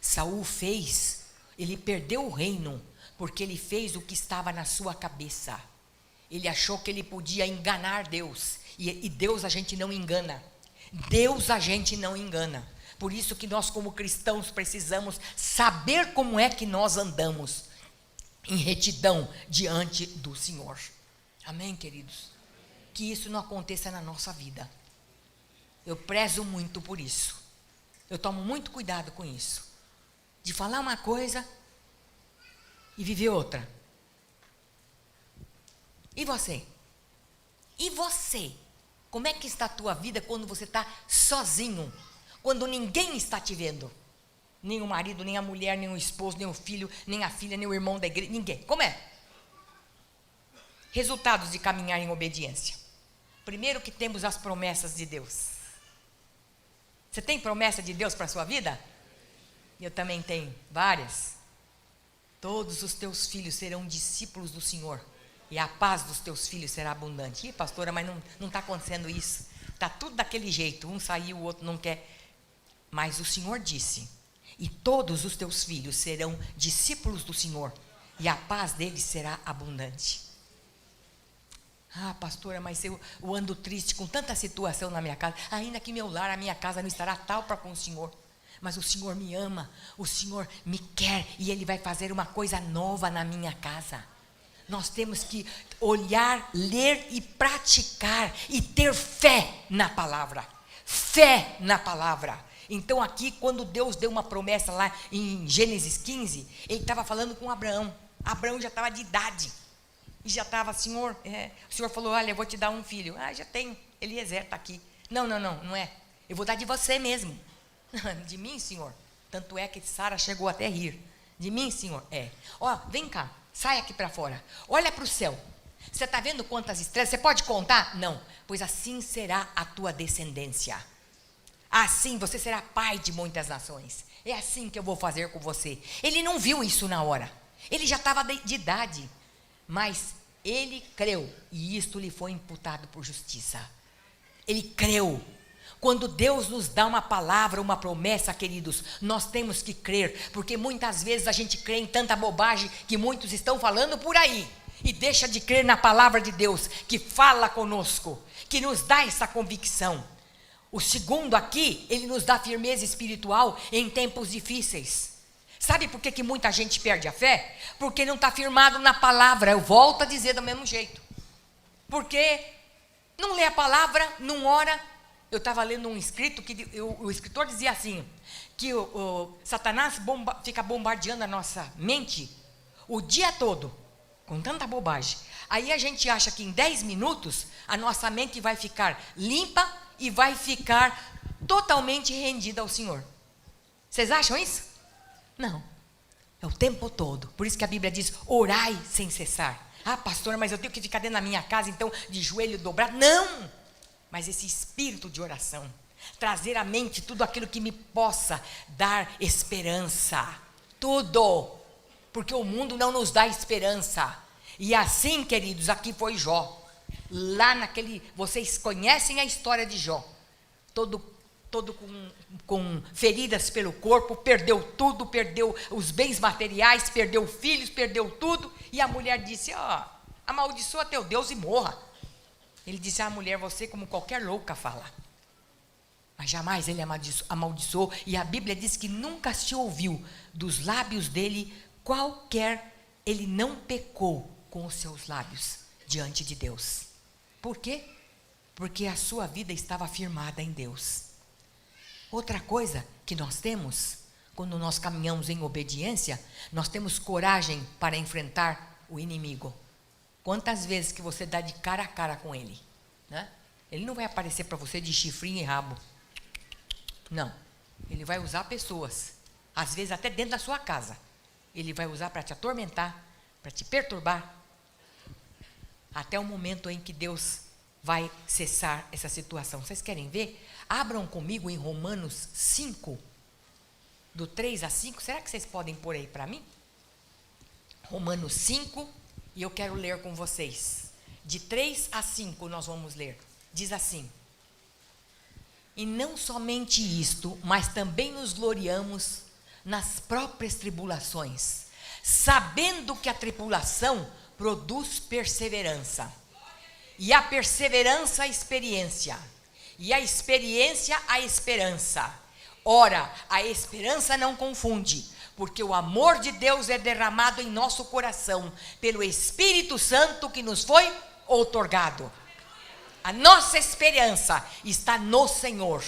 [SPEAKER 1] Saul fez, ele perdeu o reino, porque ele fez o que estava na sua cabeça. Ele achou que ele podia enganar Deus. E Deus a gente não engana. Deus a gente não engana. Por isso que nós como cristãos precisamos saber como é que nós andamos em retidão diante do Senhor. Amém, queridos? Que isso não aconteça na nossa vida. Eu prezo muito por isso. Eu tomo muito cuidado com isso. De falar uma coisa e viver outra. E você? E você? Como é que está a tua vida quando você está sozinho? Quando ninguém está te vendo? Nem o marido, nem a mulher, nem o esposo, nem o filho, nem a filha, nem o irmão da igreja, ninguém. Como é? Resultados de caminhar em obediência. Primeiro que temos as promessas de Deus. Você tem promessa de Deus para a sua vida? Eu também tenho várias. Todos os teus filhos serão discípulos do Senhor. E a paz dos teus filhos será abundante. Ih, pastora, mas não está acontecendo isso. Está tudo daquele jeito. Um saiu, o outro não quer. Mas o Senhor disse, e todos os teus filhos serão discípulos do Senhor. E a paz deles será abundante. Ah, pastora, mas eu ando triste com tanta situação na minha casa. Ainda que meu lar, a minha casa não estará tal para com o Senhor. Mas o Senhor me ama, o Senhor me quer. E Ele vai fazer uma coisa nova na minha casa. Nós temos que olhar, ler e praticar. E ter fé na palavra. Fé na palavra. Então aqui, quando Deus deu uma promessa lá em Gênesis 15, Ele estava falando com Abraão. Abraão já estava de idade. E já estava, Senhor, o Senhor falou, olha, eu vou te dar um filho. Ah, já tenho, Eliezer está aqui. Não é. Eu vou dar de você mesmo. De mim, Senhor. Tanto é que Sara chegou até a rir. De mim, Senhor, é. Ó, vem cá, sai aqui para fora. Olha para o céu. Você está vendo quantas estrelas? Você pode contar? Não. Pois assim será a tua descendência. Assim você será pai de muitas nações. É assim que eu vou fazer com você. Ele não viu isso na hora. Ele já estava de idade. Mas ele creu, e isto lhe foi imputado por justiça. Ele creu. Quando Deus nos dá uma palavra, uma promessa, queridos, nós temos que crer, porque muitas vezes a gente crê em tanta bobagem que muitos estão falando por aí, e deixa de crer na palavra de Deus, que fala conosco, que nos dá essa convicção. O segundo aqui, ele nos dá firmeza espiritual em tempos difíceis. Sabe por que muita gente perde a fé? Porque não está firmado na palavra. Eu volto a dizer do mesmo jeito. Porque não lê a palavra, não ora. Eu estava lendo um escrito, que o escritor dizia assim, que o Satanás fica bombardeando a nossa mente o dia todo, com tanta bobagem. Aí a gente acha que em 10 minutos, a nossa mente vai ficar limpa e vai ficar totalmente rendida ao Senhor. Vocês acham isso? Não, é o tempo todo. Por isso que a Bíblia diz, orai sem cessar. Ah, pastora, mas eu tenho que ficar dentro da minha casa, então, de joelho dobrado. Não, mas esse espírito de oração, trazer à mente tudo aquilo que me possa dar esperança. Tudo, porque o mundo não nos dá esperança. E assim, queridos, aqui foi Jó. Lá vocês conhecem a história de Jó. Todo com feridas pelo corpo, perdeu tudo, perdeu os bens materiais, perdeu filhos, perdeu tudo. E a mulher disse, amaldiçoa teu Deus e morra. Ele disse, mulher, você como qualquer louca fala. Mas jamais ele amaldiçoou. E a Bíblia diz que nunca se ouviu dos lábios dele ele não pecou com os seus lábios diante de Deus. Por quê? Porque a sua vida estava firmada em Deus. Outra coisa que nós temos, quando nós caminhamos em obediência, nós temos coragem para enfrentar o inimigo. Quantas vezes que você dá de cara a cara com ele, né? Ele não vai aparecer para você de chifrinho e rabo. Não, ele vai usar pessoas, às vezes até dentro da sua casa. Ele vai usar para te atormentar, para te perturbar, até o momento em que Deus vai cessar essa situação. Vocês querem ver? Abram comigo em Romanos 5, do 3 a 5. Será que vocês podem pôr aí para mim? Romanos 5, e eu quero ler com vocês. De 3 a 5 nós vamos ler. Diz assim: E não somente isto, mas também nos gloriamos nas próprias tribulações, sabendo que a tribulação produz perseverança, e a perseverança a experiência, e a experiência a esperança. Ora, a esperança não confunde, porque o amor de Deus é derramado em nosso coração pelo Espírito Santo que nos foi outorgado. A nossa esperança está no Senhor.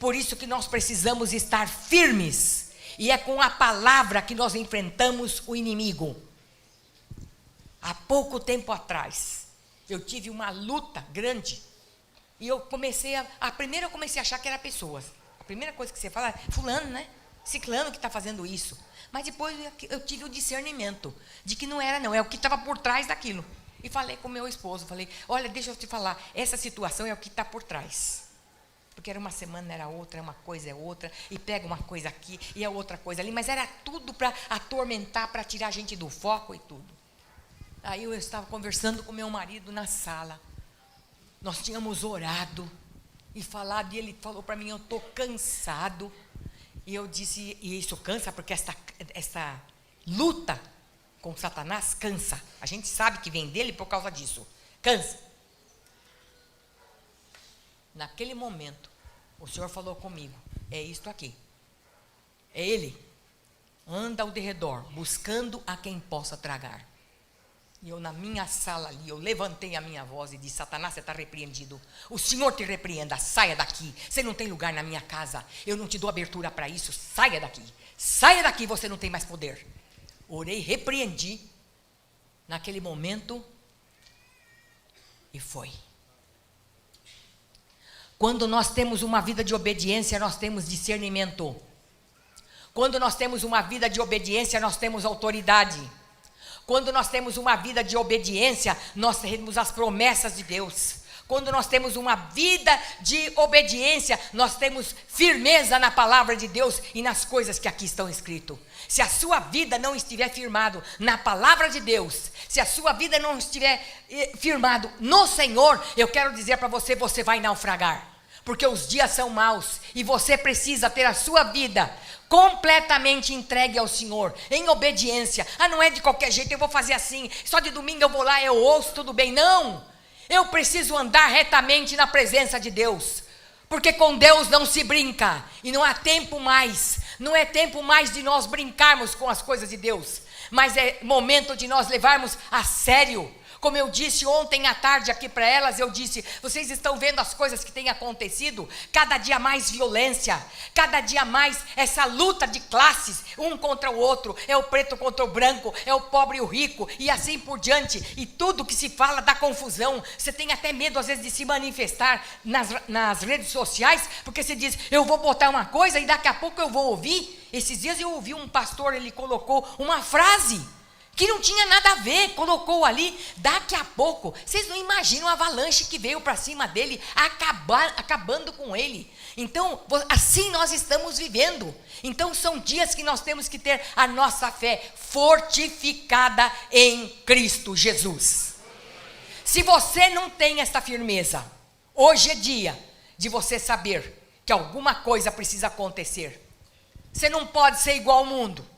[SPEAKER 1] Por isso que nós precisamos estar firmes. E é com a palavra que nós enfrentamos o inimigo. Há pouco tempo atrás, eu tive uma luta grande. E eu comecei primeiro eu comecei a achar que era pessoas. A primeira coisa que você fala é fulano, né? Ciclano que está fazendo isso. Mas depois eu tive o discernimento de que não era não, é o que estava por trás daquilo. E falei com meu esposo, falei, olha, deixa eu te falar, essa situação é o que está por trás. Porque era uma semana, era outra, uma coisa é outra, e pega uma coisa aqui, e é outra coisa ali, mas era tudo para atormentar, para tirar a gente do foco e tudo. Aí eu estava conversando com meu marido na sala, nós tínhamos orado, e falado, e ele falou para mim, eu estou cansado, e eu disse, e isso cansa, porque essa luta com Satanás cansa, a gente sabe que vem dele por causa disso, cansa. Naquele momento, o Senhor falou comigo, é isto aqui, é ele, anda ao derredor, buscando a quem possa tragar. E eu na minha sala ali, eu levantei a minha voz e disse, Satanás, você está repreendido, o Senhor te repreenda, saia daqui, você não tem lugar na minha casa, eu não te dou abertura para isso, saia daqui, você não tem mais poder. Orei, repreendi, naquele momento, e foi. Quando nós temos uma vida de obediência, nós temos discernimento. Quando nós temos uma vida de obediência, nós temos autoridade. Quando nós temos uma vida de obediência, nós temos as promessas de Deus. Quando nós temos uma vida de obediência, nós temos firmeza na palavra de Deus e nas coisas que aqui estão escritas. Se a sua vida não estiver firmado na palavra de Deus, se a sua vida não estiver firmado no Senhor, eu quero dizer para você, você vai naufragar. Porque os dias são maus e você precisa ter a sua vida completamente entregue ao Senhor, em obediência. Não é de qualquer jeito, eu vou fazer assim, só de domingo eu vou lá, eu ouço, tudo bem. Não, eu preciso andar retamente na presença de Deus, porque com Deus não se brinca, e não há tempo mais, não é tempo mais de nós brincarmos com as coisas de Deus, mas é momento de nós levarmos a sério. Como eu disse ontem à tarde aqui para elas, eu disse, vocês estão vendo as coisas que têm acontecido? Cada dia mais violência, cada dia mais essa luta de classes, um contra o outro, é o preto contra o branco, é o pobre e o rico, e assim por diante, e tudo que se fala dá confusão, você tem até medo às vezes de se manifestar nas redes sociais, porque você diz, eu vou botar uma coisa e daqui a pouco eu vou ouvir. Esses dias eu ouvi um pastor, ele colocou uma frase, que não tinha nada a ver, colocou ali, daqui a pouco, vocês não imaginam a avalanche que veio para cima dele, acabando com ele. Então, assim nós estamos vivendo. Então, são dias que nós temos que ter a nossa fé fortificada em Cristo Jesus. Se você não tem esta firmeza, hoje é dia de você saber que alguma coisa precisa acontecer. Você não pode ser igual ao mundo.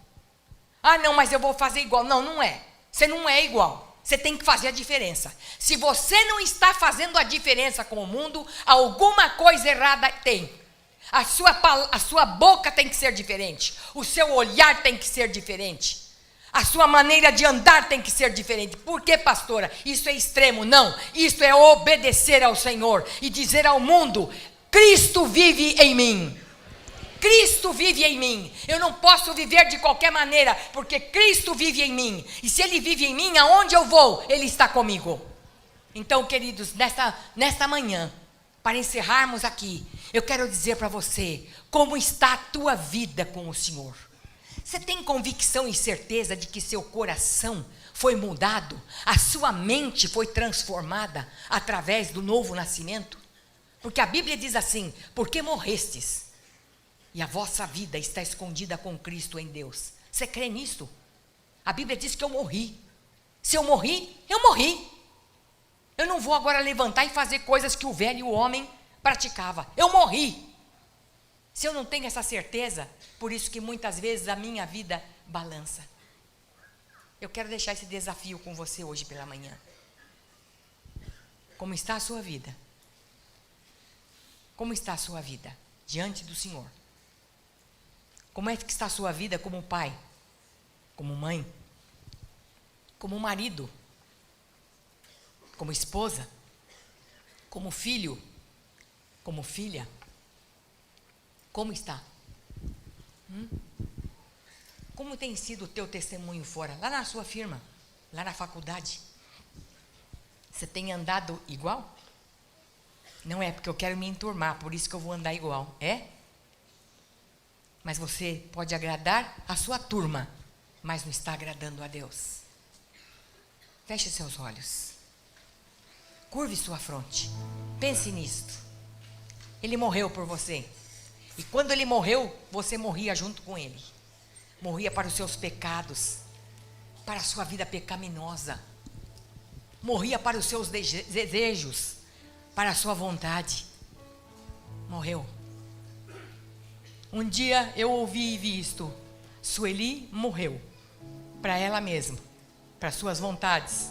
[SPEAKER 1] Não, mas eu vou fazer igual. Não, não é. Você não é igual. Você tem que fazer a diferença. Se você não está fazendo a diferença com o mundo, alguma coisa errada tem. A sua boca tem que ser diferente. O seu olhar tem que ser diferente. A sua maneira de andar tem que ser diferente. Por que, pastora? Isso é extremo. Não. Isso é obedecer ao Senhor e dizer ao mundo, Cristo vive em mim. Cristo vive em mim, eu não posso viver de qualquer maneira, porque Cristo vive em mim, e se Ele vive em mim, aonde eu vou, Ele está comigo. Então, queridos, nesta manhã, para encerrarmos aqui, eu quero dizer para você, como está a tua vida com o Senhor? Você tem convicção e certeza de que seu coração foi mudado, a sua mente foi transformada, através do novo nascimento? Porque a Bíblia diz assim, porque morrestes, e a vossa vida está escondida com Cristo em Deus. Você crê nisto? A Bíblia diz que eu morri. Se eu morri, eu morri. Eu não vou agora levantar e fazer coisas que o velho homem praticava. Eu morri. Se eu não tenho essa certeza, por isso que muitas vezes a minha vida balança. Eu quero deixar esse desafio com você hoje pela manhã. Como está a sua vida? Como está a sua vida diante do Senhor? Como é que está a sua vida como pai, como mãe, como marido, como esposa, como filho, como filha? Como está? Como tem sido o teu testemunho fora? Lá na sua firma, lá na faculdade. Você tem andado igual? Não é porque eu quero me enturmar, por isso que eu vou andar igual. É? Mas você pode agradar a sua turma, mas não está agradando a Deus. Feche seus olhos. Curve sua fronte. Pense nisto. Ele morreu por você. E quando ele morreu, você morria junto com ele. Morria para os seus pecados, para a sua vida pecaminosa. Morria para os seus desejos, para a sua vontade. Morreu. Um dia eu ouvi e vi isto. Sueli morreu para ela mesma, para suas vontades.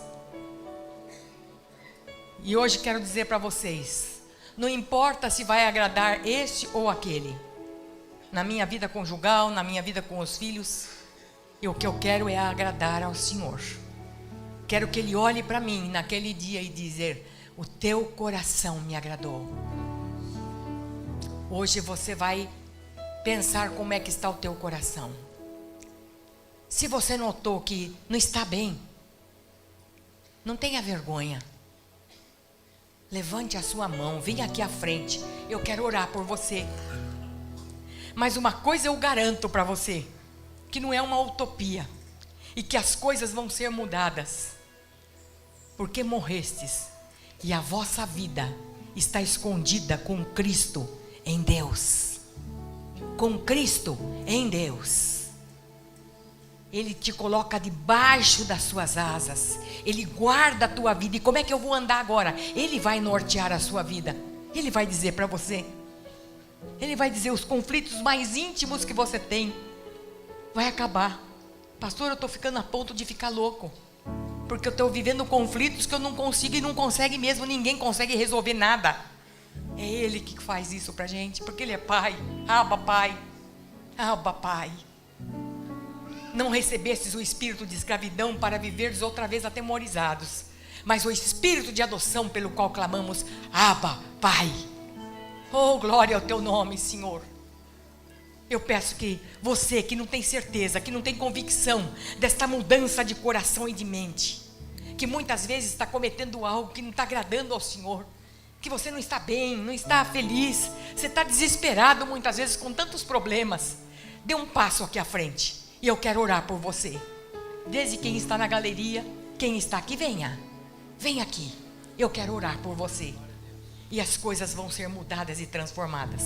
[SPEAKER 1] E hoje quero dizer para vocês, não importa se vai agradar este ou aquele, na minha vida conjugal, na minha vida com os filhos, o que eu quero é agradar ao Senhor. Quero que Ele olhe para mim naquele dia e dizer: o teu coração me agradou. Hoje você vai pensar como é que está o teu coração. Se você notou que não está bem, não tenha vergonha. Levante a sua mão, venha aqui à frente. Eu quero orar por você. Mas uma coisa eu garanto para você, que não é uma utopia, e que as coisas vão ser mudadas. Porque morrestes, e a vossa vida está escondida com Cristo em Deus. Com Cristo em Deus. Ele te coloca debaixo das suas asas. Ele guarda a tua vida. E como é que eu vou andar agora? Ele vai nortear a sua vida. Ele vai dizer para você. Ele vai dizer os conflitos mais íntimos que você tem. Vai acabar. Pastor, eu estou ficando a ponto de ficar louco. Porque eu estou vivendo conflitos que eu não consigo e não consegue mesmo. Ninguém consegue resolver nada. É Ele que faz isso para a gente. Porque Ele é Pai. Abba, Pai. Abba, Pai. Não recebestes o espírito de escravidão para viveres outra vez atemorizados, mas o espírito de adoção pelo qual clamamos: Abba, Pai. Oh, glória ao teu nome, Senhor. Eu peço que você que não tem certeza, que não tem convicção desta mudança de coração e de mente, que muitas vezes está cometendo algo que não está agradando ao Senhor, que você não está bem, não está feliz, você está desesperado muitas vezes com tantos problemas, dê um passo aqui à frente. E eu quero orar por você. Desde quem está na galeria, quem está aqui, venha. Vem aqui. Eu quero orar por você. E as coisas vão ser mudadas e transformadas.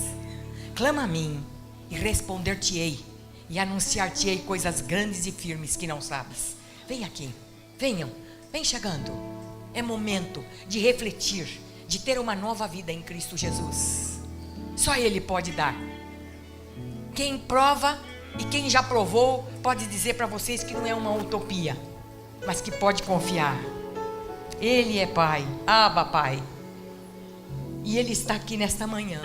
[SPEAKER 1] Clama a mim e responder-te-ei. E anunciar-te-ei coisas grandes e firmes que não sabes. Vem aqui. Venham. Vem chegando. É momento de refletir, de ter uma nova vida em Cristo Jesus. Só Ele pode dar. Quem prova e quem já provou pode dizer para vocês que não é uma utopia, mas que pode confiar. Ele é Pai, Abba, Pai. E Ele está aqui nesta manhã.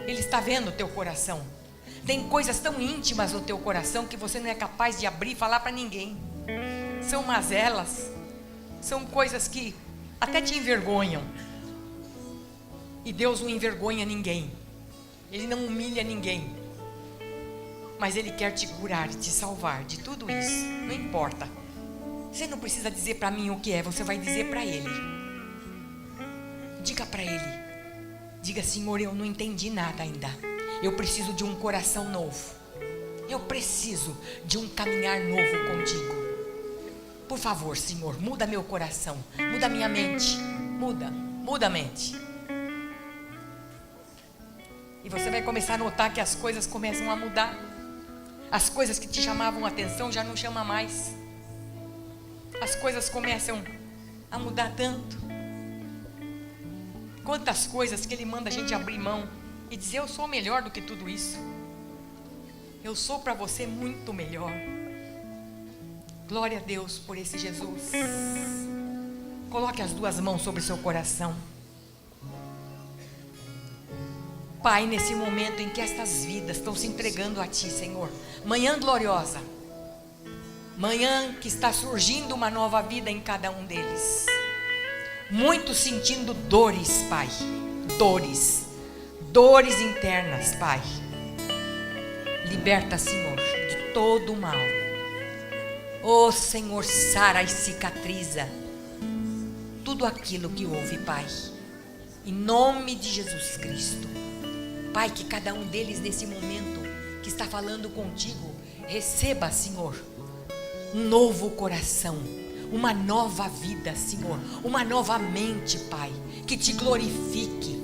[SPEAKER 1] Ele está vendo o teu coração. Tem coisas tão íntimas no teu coração que você não é capaz de abrir e falar para ninguém. São mazelas, são coisas que até te envergonham. E Deus não envergonha ninguém. Ele não humilha ninguém. Mas Ele quer te curar, te salvar de tudo isso. Não importa. Você não precisa dizer para mim o que é. Você vai dizer para Ele. Diga para Ele. Diga: Senhor, eu não entendi nada ainda. Eu preciso de um coração novo. Eu preciso de um caminhar novo contigo. Por favor, Senhor, muda meu coração. Muda minha mente. Muda a mente. E você vai começar a notar que as coisas começam a mudar. As coisas que te chamavam a atenção já não chamam mais. As coisas começam a mudar tanto. Quantas coisas que Ele manda a gente abrir mão e dizer: eu sou melhor do que tudo isso. Eu sou para você muito melhor. Glória a Deus por esse Jesus. Coloque as duas mãos sobre o seu coração. Pai, nesse momento em que estas vidas estão se entregando a Ti, Senhor, manhã gloriosa, manhã que está surgindo uma nova vida em cada um deles, muitos sentindo dores, Pai, dores internas, Pai. Liberta, Senhor, de todo o mal. Oh, Senhor, sara e cicatriza tudo aquilo que houve, Pai, em nome de Jesus Cristo. Pai, que cada um deles nesse momento que está falando contigo, receba, Senhor, um novo coração, uma nova vida, Senhor, uma nova mente, Pai, que te glorifique,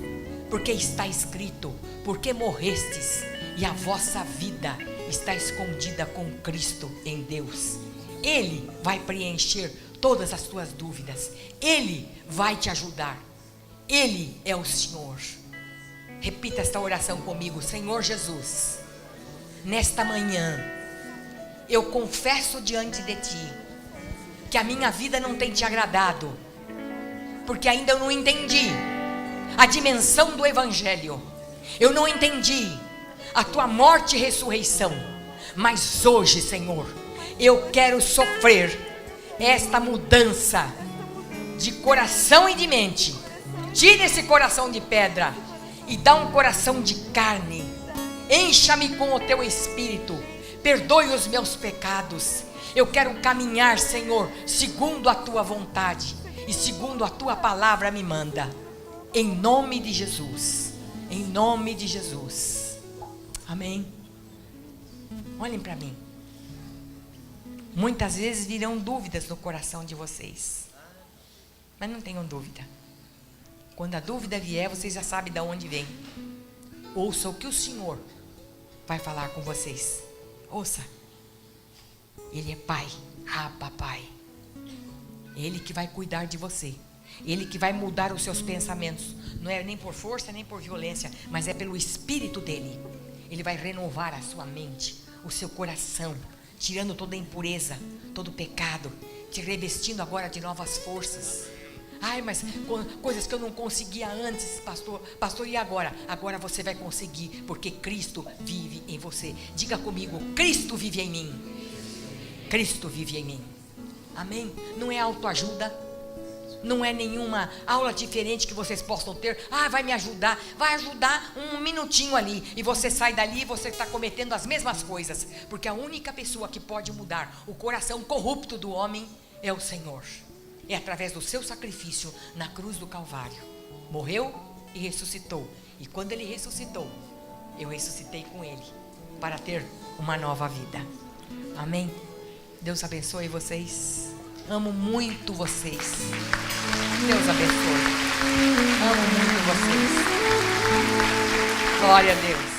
[SPEAKER 1] porque está escrito: porque morrestes e a vossa vida está escondida com Cristo em Deus. Ele vai preencher todas as tuas dúvidas, Ele vai te ajudar, Ele é o Senhor. Repita esta oração comigo: Senhor Jesus, nesta manhã, eu confesso diante de Ti, que a minha vida não tem Te agradado, porque ainda eu não entendi a dimensão do Evangelho, eu não entendi a Tua morte e ressurreição, mas hoje, Senhor, eu quero sofrer esta mudança de coração e de mente. Tira esse coração de pedra e dá um coração de carne. Encha-me com o Teu Espírito, perdoe os meus pecados. Eu quero caminhar, Senhor, segundo a Tua vontade e segundo a Tua palavra me manda, em nome de Jesus, em nome de Jesus, amém. Olhem para mim. Muitas vezes virão dúvidas no coração de vocês, mas não tenham dúvida. Quando a dúvida vier, vocês já sabem de onde vem. Ouça o que o Senhor vai falar com vocês. Ouça. Ele é Pai, papai. Ele que vai cuidar de você, Ele que vai mudar os seus pensamentos. Não é nem por força nem por violência, mas é pelo Espírito dele. Ele vai renovar a sua mente, o seu coração, tirando toda a impureza, todo o pecado, te revestindo agora de novas forças. Ai, mas coisas que eu não conseguia antes, pastor, e agora? Agora você vai conseguir, porque Cristo vive em você. Diga comigo: Cristo vive em mim. Cristo vive em mim. Amém? Não é autoajuda, não é nenhuma aula diferente que vocês possam ter. Vai me ajudar, vai ajudar um minutinho ali, e você sai dali e você está cometendo as mesmas coisas, porque a única pessoa que pode mudar o coração corrupto do homem é o Senhor. É através do seu sacrifício na cruz do Calvário. Morreu e ressuscitou, e quando Ele ressuscitou, eu ressuscitei com Ele, para ter uma nova vida. Amém? Deus abençoe vocês. Amo muito vocês. Deus abençoe. Amo muito vocês. Glória a Deus.